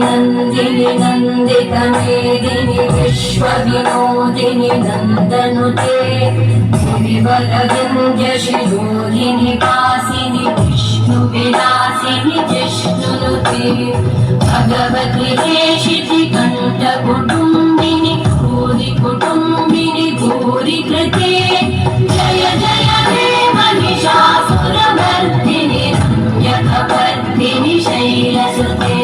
नंदिनी नंदित मेदिनी विश्वविनोदिनी नंदनुते गिरिवरविंध्य शिरोधिनी कासिनी विष्णु विलासिनी जिष्णुनुते भगवती हेशिति कंठ कुटुंबिनी भूरि कुटुंबिनी भूरि कृते जय जय हे महिषासुरमर्दिनी रम्यकपर्दिनी शैलसुते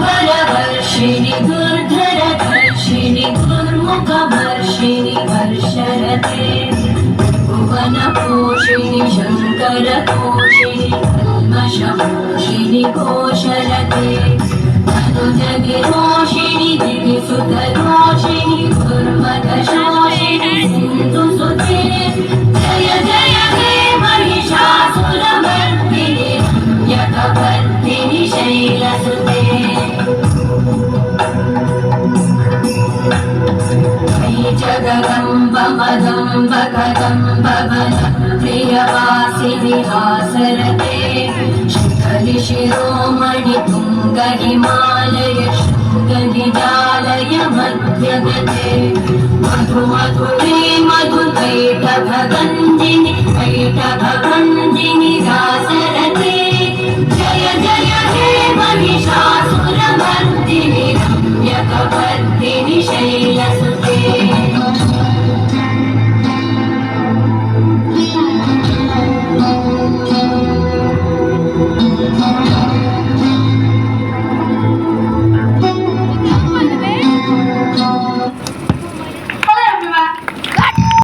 सुरवरवर्षिणि दुर्धरधर्षिणि दुर्मुखवर्षिणि वर्षरते भुवनपोषिणि शङ्करतोषिणि कल्मषपोषिणि कोशरते अनुजगिरोषिणि दिविसुतरोषिणि दुर्मदशोषिणि सिन्धुसुते जय जय हे महिषासुरमर्दिनि रम्यकपर्दिनि शैलसुते जगदम्ब मदम्ब कदम्ब प्रियवासिनि हासरते शिखरि शिरोमणि तुङ्ग हिमालय शृङ्गनिजालय मध्यगते मधु मधुरे मधुकैटभगन्धिनि कैटभगन्धिनि हासरते जय जय हे महिषासुरमर्दिनि